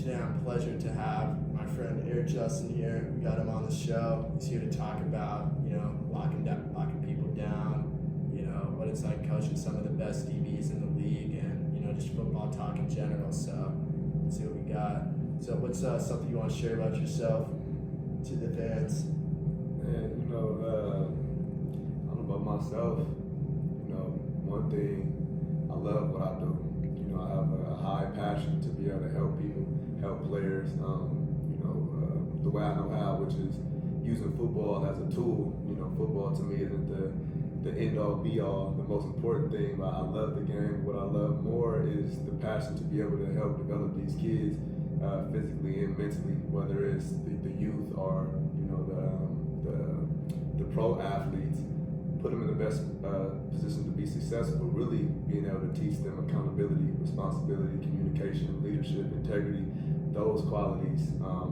today I'm pleasure to have my friend Aire here. We got him on the show. He's here to talk about, locking people down, what it's like coaching some of the best DBs in the league and, just football talk in general. So let's see what we got. So what's something you want to share about yourself to the fans? And, I don't know about myself. One thing, I love what I do. I have a high passion to be able to help people, help players, the way I know how, which is using football as a tool. Football to me isn't the end-all, be-all, the most important thing, but I love the game. What I love more is the passion to be able to help develop these kids physically and mentally, whether it's the youth or, the pro athletes. Put them in the best position to be successful, really being able to teach them accountability, responsibility, communication, leadership, integrity. Those qualities are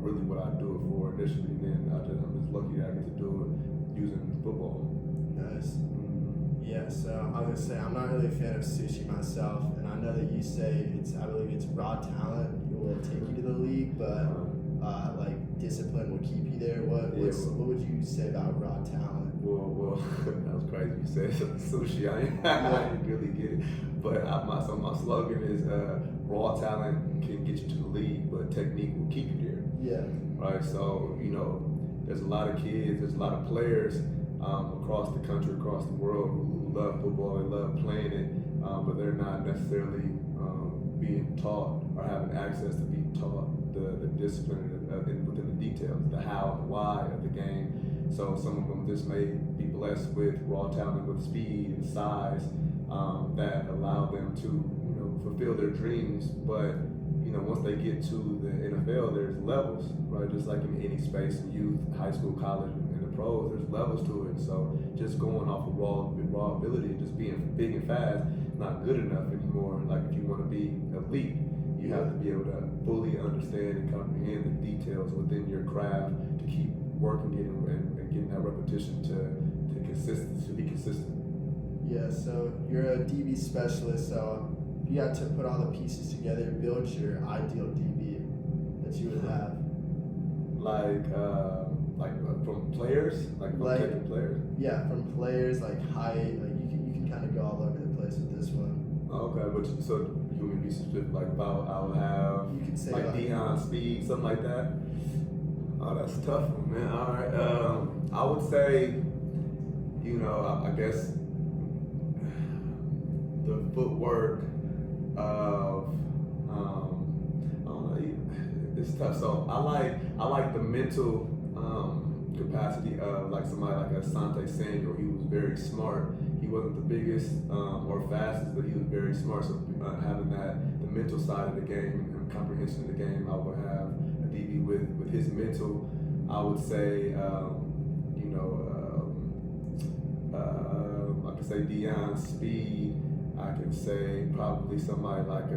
really what I do it for initially, and then I'm just lucky that I get to do it using football. Nice. Yeah, so I was going to say, I'm not really a fan of sushi myself, and I know that you say I believe it's raw talent will take you to the league, but discipline will keep you there. What would you say about raw talent? Well, that was crazy. You said sushi. I didn't really get it. But my slogan is raw talent can get you to the league, but technique will keep you there. Yeah. Right. So there's a lot of kids, there's a lot of players across the country, across the world who love football, they love playing it, but they're not necessarily being taught or having access to be taught the discipline within the details, the how and why of the game. So some of them just may be blessed with raw talent, with speed and size that allow them to fulfill their dreams. But once they get to the NFL, there's levels, right? Just like in any space, in youth, high school, college, and the pros, there's levels to it. So just going off of raw ability and just being big and fast, not good enough anymore. Like if you want to be elite, you have to be able to fully understand and comprehend the details within your craft to keep working and getting that repetition to be consistent. Yeah, so you're a DB specialist, so you had to put all the pieces together, build your ideal DB that you would have. From players, taking players. Yeah, from players, height, you can kind of go all over the place with this one. Okay, but so you would be specific, about I would have you could say Deion speed, something like that. Oh, that's a tough one, man. All right, I would say, I guess the footwork of I don't know, it's tough. So I like the mental capacity of somebody like Asante Samuel. He was very smart. He wasn't the biggest or fastest, but he was very smart. So having the mental side of the game and comprehension of the game, I would have a DB with his mental. I would say, I could say Deion's speed. I can say probably somebody like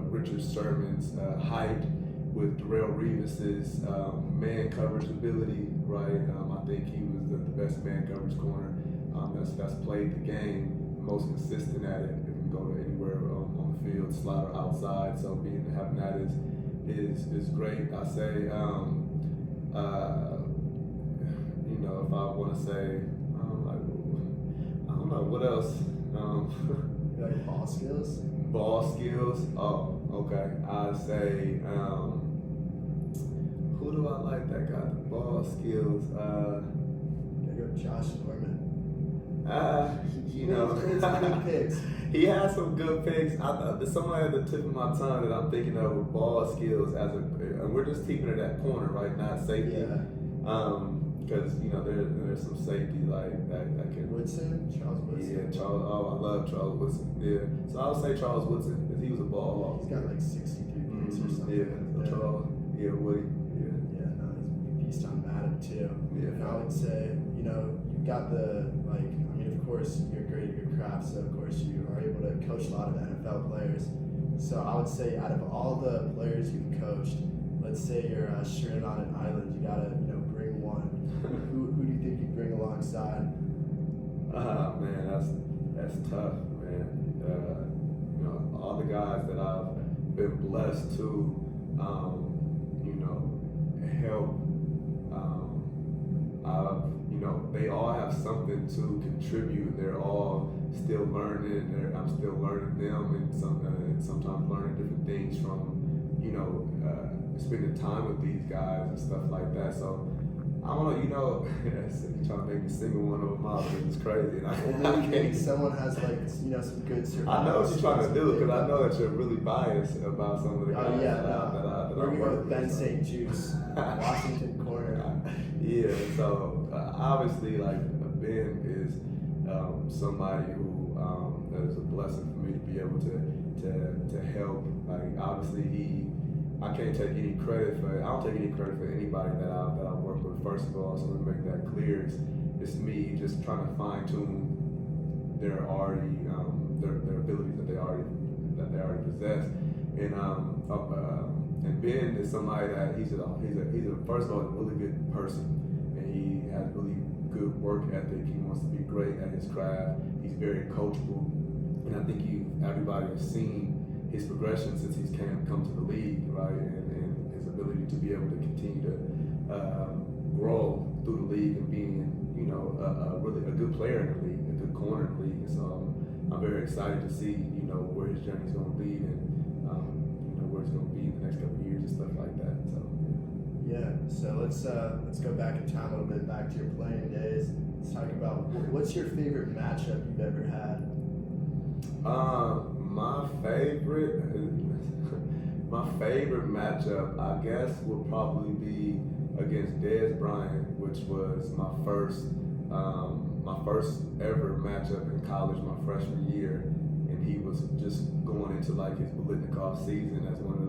Richard Sherman's height with Darrell Revis's man coverage ability, right? I think he was the best man coverage corner that's played the game, most consistent at it. It can go to anywhere on the field, slide or outside. So having that is great. I say, if I want to say, I don't know what else. You like ball skills? Ball skills. Oh, okay. I'd say, who do I like that got the ball skills? Gotta go Josh Norman. He some good picks. He has some good picks. There's somebody at the tip of my tongue that I'm thinking of with ball skills and we're just keeping it at corner, right? Not safety. Yeah. Because there's some safety that can. Charles Woodson. Yeah, Charles. Oh, I love Charles Woodson. Yeah, so I would say Charles Woodson because he was a ball hawk. He's got 63 picks or something. Yeah, so Charles. Yeah, Woody. Yeah. Yeah, no, he's a beast on Madden too. Yeah. And I would say, you've got of course you're great at your craft, so of course you are able to coach a lot of NFL players. So I would say out of all the players you've coached, let's say you're stranded on an island, you gotta bring one. who do you think you'd bring alongside? Man, that's tough, man. All the guys that I've been blessed to, you know, help. They all have something to contribute. They're all still learning. I'm still learning them, and sometimes learning different things from, spending time with these guys and stuff like that. So I don't know, you're trying to make me single one of them out. It's crazy. And maybe someone has some good survival. I know what you're trying to do because I know that you're really biased about some of the guys. We're going to go with Ben St. Juice, Washington corner. Yeah, so obviously, Ben is somebody who that is a blessing for me to be able to help. Obviously, I can't take any credit for. I don't take any credit for anybody that I work with. First of all, so let me make that clear. It's me just trying to fine tune their abilities that they already possess. And Ben is somebody that he's first of all a really good person, and he has really good work ethic. He wants to be great at his craft. He's very coachable, and I think everybody has seen his progression since he's come to the league, right? And his ability to be able to continue to grow through the league and being, really a good player in the league, a good corner in the league. And so I'm very excited to see, where his journey is going to lead and, where it's going to be in the next couple of years and stuff like that. So yeah. So let's go back in time a little bit, back to your playing days. Let's talk about what's your favorite matchup you've ever had. My favorite matchup, I guess, would probably be against Dez Bryant, which was my first ever matchup in college, my freshman year, and he was just going into his Bolitnikoff season as one of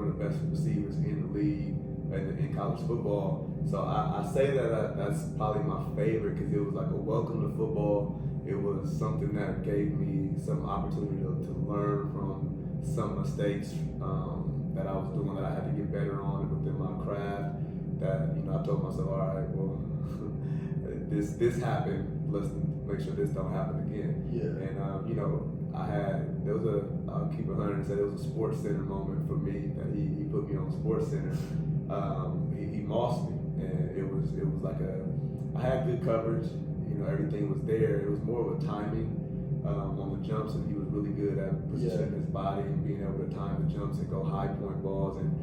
the best receivers in the league in college football. So I say that's probably my favorite because it was like a welcome to football. It was something that gave me some opportunity to learn from some mistakes that I was doing that I had to get better on within my craft. That I told myself, all right, well, this happened. Let's make sure this don't happen again. Yeah. And I'll keep it 100 and say there was a Sports Center moment for me that he put me on Sports Center. He mossed me, and it was like I had good coverage. Everything was there. It was more of a timing on the jumps, and he was really good at positioning his body and being able to time the jumps and go high point balls. And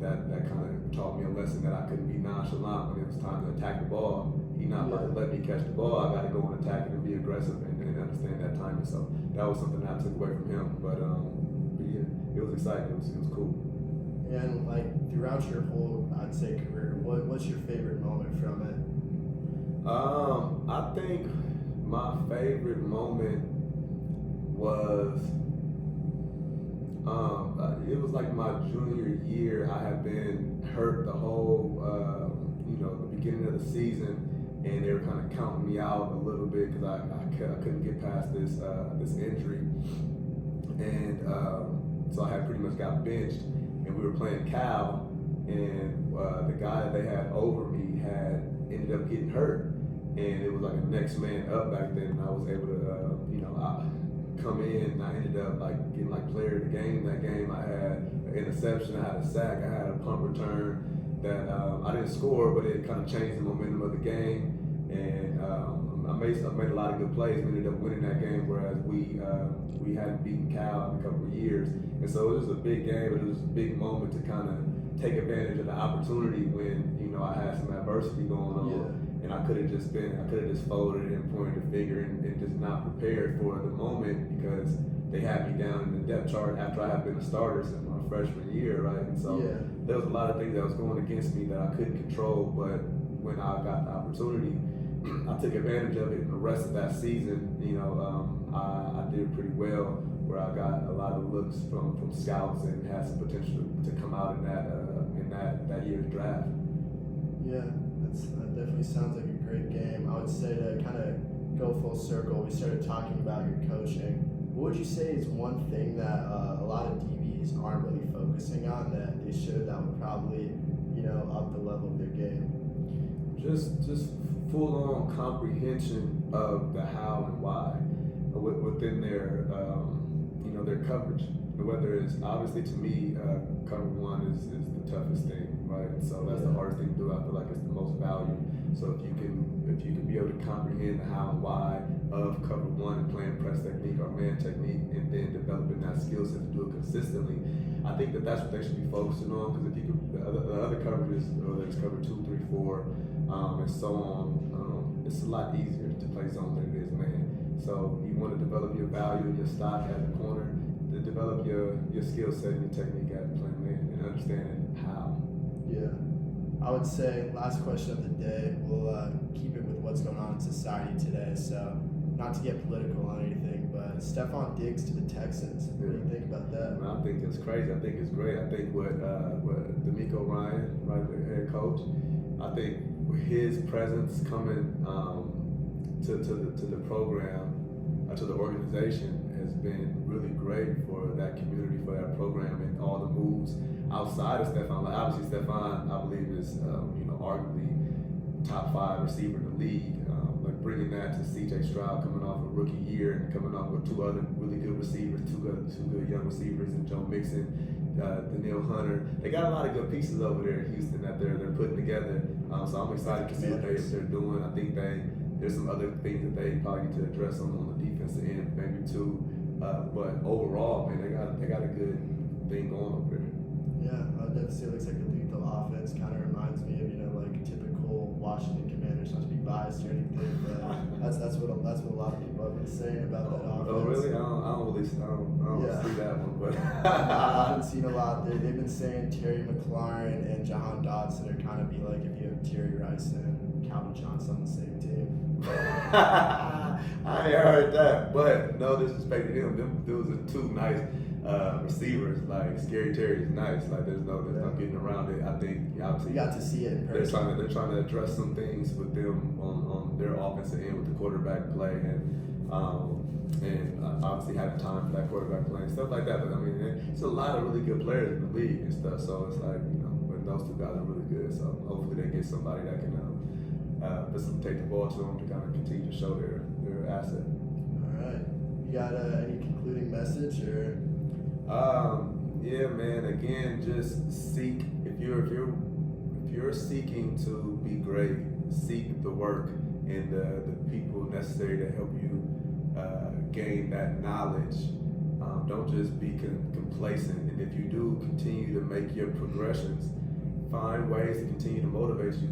that kind of taught me a lesson that I couldn't be nonchalant when it was time to attack the ball. He not about to let me catch the ball. I got to go and attack it and be aggressive and understand that timing. So that was something that I took away from him. But yeah, it was exciting. It was cool. And throughout your whole, I'd say, career, what's your favorite moment from it? I think my favorite moment was it was like my junior year. I had been hurt the whole the beginning of the season, and they were kind of counting me out a little bit because I couldn't get past this injury, and so I had pretty much got benched, and we were playing Cal, and the guy that they had over me had ended up getting hurt. And it was like a next man up back then, and I was able to, come in, and I ended up getting player of the game. That game I had an interception, I had a sack, I had a punt return that I didn't score, but it kind of changed the momentum of the game. And I made a lot of good plays. We ended up winning that game, whereas we hadn't beaten Cal in a couple of years. And so it was a big game, but it was a big moment to kind of take advantage of the opportunity when I had some adversity going on. Yeah. And I could have just folded and pointed the finger and just not prepared for the moment because they had me down in the depth chart after I had been a starter since my freshman year, right? And so there was a lot of things that was going against me that I couldn't control, but when I got the opportunity, I took advantage of it. And the rest of that season, I did pretty well, where I got a lot of looks from scouts and had some potential to come out in that year's draft. Yeah. That definitely sounds like a great game. I would say to kind of go full circle, we started talking about your coaching. What would you say is one thing that a lot of DBs aren't really focusing on that they should, that would probably, up the level of their game? Just full-on comprehension of the how and why within their their coverage. Whether it's obviously to me, cover one is the toughest thing, right? So that's the hardest thing to do. I feel like it's the most value. So if you can be able to comprehend the how and why of cover one and playing press technique or man technique, and then developing that skill set to do it consistently, I think that's what they should be focusing on. Because if you could, the other coverages, whether it's cover 2, 3, 4, and so on, it's a lot easier to play zone than it is man. So you want to develop your value and your stock at the corner, to develop your skill set and your technique at playing man, and understanding how. Yeah. I would say, last question of the day, we'll keep it with what's going on in society today. So, not to get political on anything, but Stephon Diggs to the Texans. What do you think about that? I think it's crazy. I think it's great. I think what D'Amico Ryan, right, the head coach, I think his presence coming to the program, to the organization, has been really great for that community, for that program, and all the moves outside of Stephon. Like obviously Stephon, I believe, is arguably top 5 receiver in the league. Like bringing that to C.J. Stroud, coming off a rookie year and coming off with 2 other really good receivers, two good young receivers, and Joe Mixon, Danielle Hunter. They got a lot of good pieces over there in Houston that they're putting together. So I'm excited to see what they're doing. I think there's some other things that they probably need to address on the defensive end, maybe too. But overall, man, they got a good thing going over there. Yeah, I would definitely say it looks like a lethal offense. Kind of reminds me of like typical Washington Commanders. Not to be biased or anything, but that's what a lot of people have been saying about that offense. Oh really? I don't see that one, but I haven't seen a lot. They've been saying Terry McLaurin and Jahan Dotson are kind of be like if you have Jerry Rice and Calvin Johnson on the same team. I ain't heard that, but no disrespect to them. Them dudes are 2 nice receivers. Like Scary Terry is nice. Like there's no getting around it. I think obviously you got to see it in person. They're trying to address some things with them on their offensive end with the quarterback play and obviously having time for that quarterback play and stuff like that. But I mean, it's a lot of really good players in the league and stuff. So it's like but those 2 guys are really good. So hopefully they get somebody that can facilitate the ball to them to kind of continue to show their asset. All right. You got any concluding message or? Yeah, man. Again, just seek. If you're seeking to be great, seek the work and the people necessary to help you gain that knowledge. Don't just be complacent. And if you do continue to make your progressions, find ways to continue to motivate you.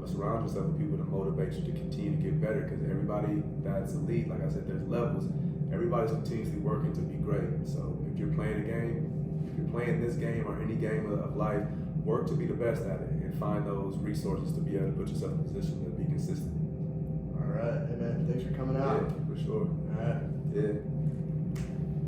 Surround yourself with people to motivate you to continue to get better. Because everybody that's elite, like I said, there's levels. Everybody's continuously working to be great. So if you're playing a game, if you're playing this game or any game of life, work to be the best at it and find those resources to be able to put yourself in a position to be consistent. All right, hey man, thanks for coming out. Yeah, for sure. All right. Yeah.